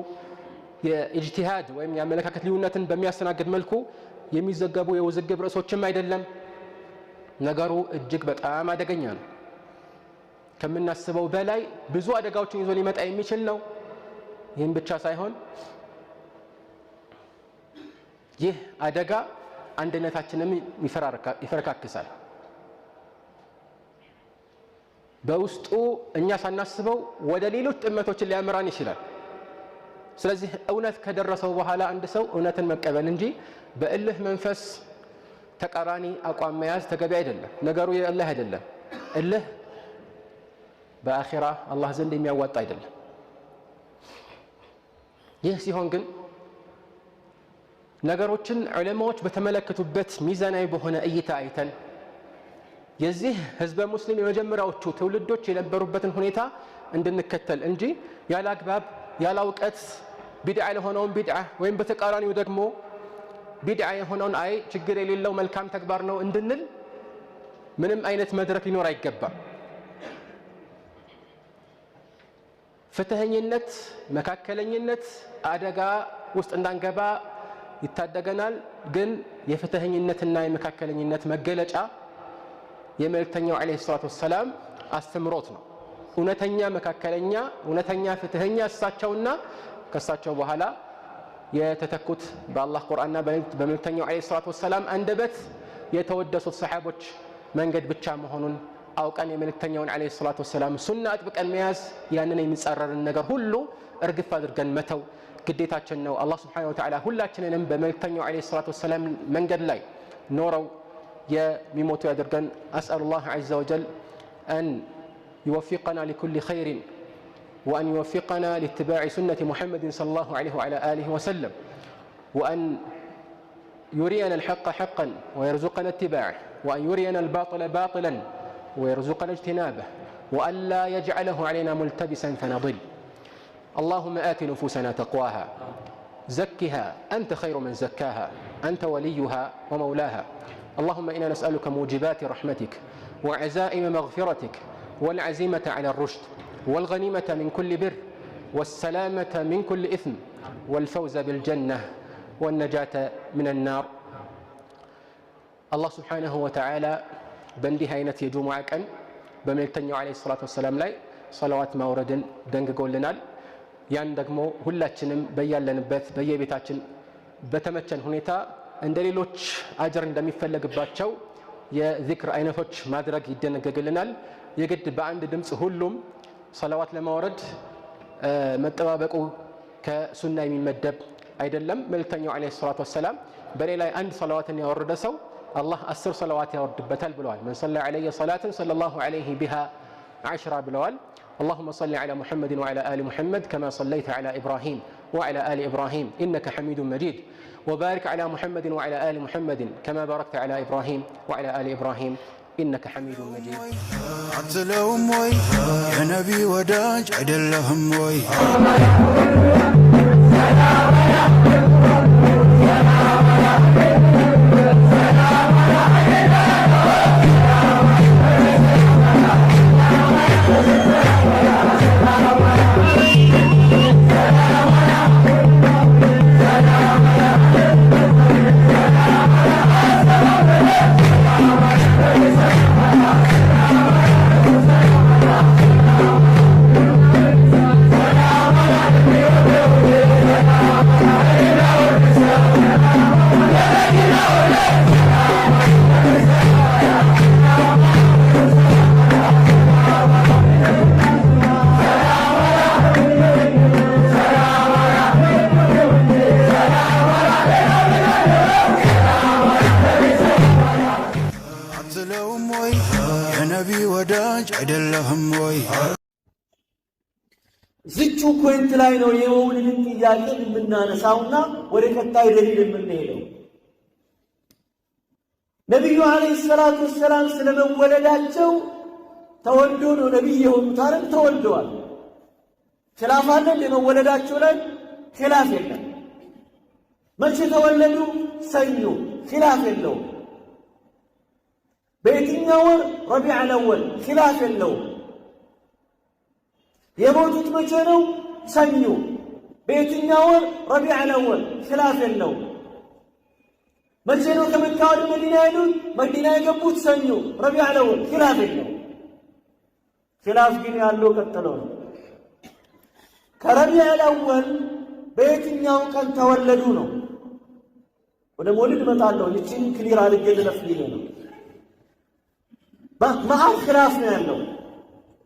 የኢጅቲሃድ ወይም የአመለካከት ልዩነትን በሚያስተናግድ መልኩ የሚዘገቡ የውዝግብ ርዕሶችም አይደለም ነገሩ እጅግ በጣም አደገኛ ነው ከምናስበው በላይ ብዙ አደጋዎችን ይዞ ሊመጣ የሚችል ነው ይህም ብቻ ሳይሆን ይህ አደጋ አንድነታችንን ይፈረካክሳል በውስጡ እኛ ሳናስበው ወደ ሌሎች ጥመቶችን ሊያመራን ይችላል ስለዚህ እውነት ከደረሰው በኋላ አንድ ሰው እውነትን መቀበል እንጂ በእልህ መንፈስ ተቃራኒ አቋም መያዝ ተገቢ አይደለም ነገሩ የአላህ አይደለም እልህ በአኺራ አላህ ዘንድ የሚያዋጣ አይደለም ይህ ሲሆን ግን ነገሮችን ዑለማዎች በተመለከቱበት ሚዛናዊ በሆነ እይታ አይተን የዚህ ህዝበ ሙስሊም የመጀመሪያዎቹ ትውልዶች የነበሩበትን ሁኔታ እንድንከተል እንጂ ያለ አግባብ ያለ ዕውቀት ቢድዓ ለሆነውን ቢድዓ ወይም በተቃራኒው ደግሞ ቢድዓ የሆነውን አይ ችግር የሌለው መልካም ተግባር ነው እንድንል ምንም አይነት መድረክ ሊኖር አይገባም ፍትህኝነት መካከለኝነት አደጋ ውስጥ እንዳንገባ ይታደገናል ግን የፍትህኝነትና የመካከለኝነት መገለጫ የመልእክተኛው አለይሂ ሰላቱ ወሰለም አስተምሮት ነው እውነተኛ መካከለኛ እውነተኛ ፍትህኛ እሳቸውና ከሳቸው በኋላ የተተኩት በአላህ ቁርአንና በመልእክተኛው አለይሂ ሰላቱ ወሰለም አንደበት የተወደሱት ሰሃቦች መንገድ ብቻ መሆኑን አውቀን የመልእክተኛውን አለይሂ ሰላቱ ወሰለም ሱና አጥብቀን መያዝ ያንን የሚጻረርን ነገር ሁሉ እርግፍ አድርገን መተው ግዴታችን ነው አላህ Subhanahu Wa Ta'ala ሁላችንንም በመልእክተኛው አለይሂ ሰላቱ ወሰለም መንገድ ላይ ኖረው يموت يدرجن أسأل الله عز وجل أن يوفقنا لكل خير وأن يوفقنا لاتباع سنة محمد صلى الله عليه وعلى آله وسلم وأن يرينا الحق حقا ويرزقنا اتباعه وأن يرينا الباطل باطلا ويرزقنا اجتنابه وأن لا يجعله علينا ملتبسا فنضل اللهم آت نفوسنا تقواها زكها أنت خير من زكاها أنت وليها ومولاها اللهم إنا نسألك موجبات رحمتك وعزائم مغفرتك والعزيمة على الرشد والغنيمة من كل بر والسلامة من كل إثم والفوز بالجنة والنجاة من النار الله سبحانه وتعالى بندي هينة يجمع كان بملتنيو عليه الصلاة والسلام لاي صلوات مورد دنق قولنا ያን ደግሞ ሁላችንም በያለንበት በየቤታችን በተመቸን ሁኔታ እንደሌሎች አጅር እንደሚፈለግባቸው የዚክር አይነቶች ማድረግ ይደነገግልናል የግድ በአንድ ድምጽ ሁሉም ሰላዋት ለማውረድ መጠባበቁ ከሱና የሚመደብ አይደለም መልእክተኛው አለይሂ ሰላቱ ወሰለም በሌላ አንድ ሰላዋትን ያወረደ ሰው አላህ 10 ሰላዋት ያወርድበታል ብለዋል من صلى عليه صلاة صلى الله عليه بها 10 ብለዋል اللهم صل على محمد وعلى آل محمد كما صليت على إبراهيم وعلى آل إبراهيم إنك حميد مجيد وبارك على محمد وعلى آل محمد كما باركت على إبراهيم وعلى آل إبراهيم إنك حميد مجيد عتلهم وي يا نبي وداج عدلهم وي سلام አይደለህም ወይ? ዝቹ ፖይንት ላይ ነው የመውሊድን ጥያቄ የምናነሳውና ወደ ቀጣይ ደሊል የምንሄደው። ነቢዩ ዓለይሂ ሰላቱ ወሰላም ስለመወለዳቸው ተወልዶ ነው ነቢይ የሆኑት አይደል? ተወልደዋል። ኺላፍ አለ ለመወለዳቸው ላይ? ኺላፍ የለም። መቼ ተወለዱ? ሰኞ። ኺላፍ የለውም። በየትኛው ወር? ረቢዕ አወል። ኺላፍ የለውም። የሞቱት መቼ ነው? ሰኞ። በየትኛው ወር? ረቢዕ አወል። ኺላፍ የለውም። መቼ ነው ከመካ ወደ መዲና የሄዱት? መዲና የገቡት ሰኞ፣ ረቢዕ አወል። ኺላፍ የለውም። ኺላፍ ግን ያለው ቀጥለው ነው። ከረቢዕ አወል በየትኛው ቀን ተወለዱ ነው። ወደ ሞሊድ እመጣለሁ። ይህችን ክሊር አድርጌ ልለፍልኝ ነው። መሀል ኺላፍ ነው ያለው።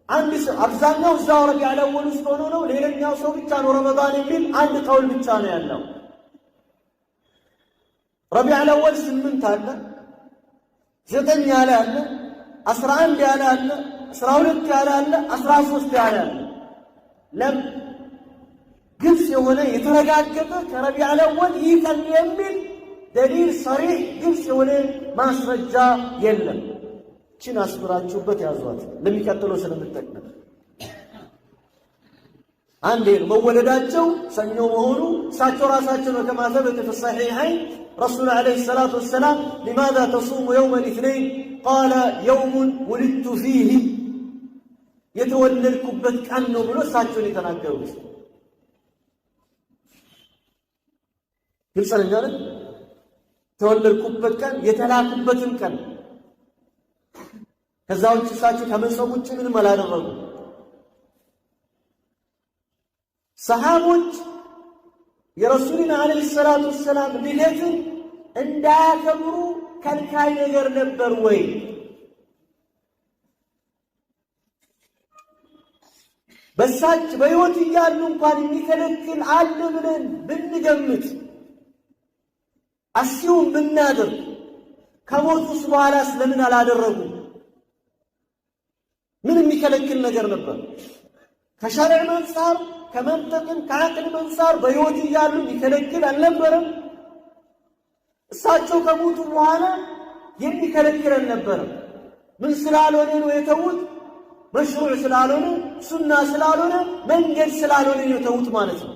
አንድ ሰው አብዛኛው እዛው ረቢዕ አወል ውስጥ ሆኖ ነው። ሌላኛው ሰው ብቻ ነው ረመዳን የሚል አንድ ቀውል ብቻ ነው ያለው። ረቢዕ አወል 8 አለ፣ 9 ያለ አለ፣ 11 ያለ አለ፣ 12 ያለ አለ፣ 13 ያለ አለ። ለምን ግልጽ የሆነ የተረጋገጠ ከረቢዕ አወል ይህ ቀን የሚል ደሊል ሰሪህ ግልጽ የሆነ ማስረጃ የለም። ችን አስብራችሁበት ያዟት ለሚቀጥለው ስለምጠቅም። አንዴ መወለዳቸው ሰኞ መሆኑ እሳቸው ራሳቸው ነው ከማ ثبت في الصحيحين رسول عليه الصلاة والسلام لماذا تصوم يوم الاثنين قال يوم ولدت فيه የተወለድኩበት ቀን ነው ብሎ እሳቸው የተናገሩት ግልጽ ነው አይደል? የተወለድኩበት ቀን የተላኩበትን ቀን ከዛ ውጭ እሳቸው ከመጾም ውጭ ምንም አላደረጉ። ሰሃቦች የረሱልን ዓለይሂ ሰላቱ ወሰላም ልደትን እንዳያከብሩ ከልካይ ነገር ነበር ወይ? በሳች በሕይወት እያሉ እንኳን የሚከለክል አለ ብለን ብንገምት አስዩም ብናደርግ ከሞቱስ በኋላ ስለምን አላደረጉ? ምን የሚከለክል ነገር ነበር? ከሸርዕ አንፃር ከመንጠቅም ከአቅል አንፃር በሕይወት እያሉ የሚከለክል አልነበረም። እሳቸው ከሞቱ በኋላ የሚከለክል አልነበረም። ምን ስላልሆነ ነው የተዉት? መሽሩዕ ስላልሆነ፣ ሱና ስላልሆነ፣ መንገድ ስላልሆነ ነው የተዉት ማለት ነው።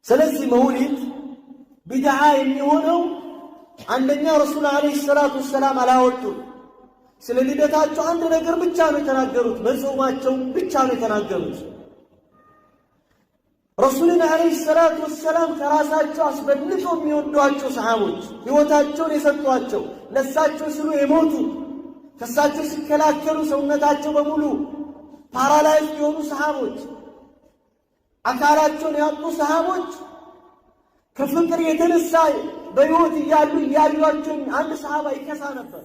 ስለዚህ መውሊድ ቢድዓ የሚሆነው አንደኛ ረሱል ዓለይሂ ሰላቱ ወሰላም አላወጡም። ስለ ልደታቸው አንድ ነገር ብቻ ነው የተናገሩት፣ መጾማቸው ብቻ ነው የተናገሩት። ረሱልን ዓለይሂ ሰላቱ ወሰላም ከራሳቸው አስበልጠው የሚወዷቸው ሰሃቦች፣ ሕይወታቸውን የሰጧቸው፣ ለሳቸው ሲሉ የሞቱ፣ ከሳቸው ሲከላከሉ ሰውነታቸው በሙሉ ፓራላይዝ የሆኑ ሰሃቦች፣ አካላቸውን ያጡ ሰሃቦች ከፍቅር የተነሳ በሕይወት እያሉ እያዩአቸው አንድ ሰሃባ ይከሳ ነበር።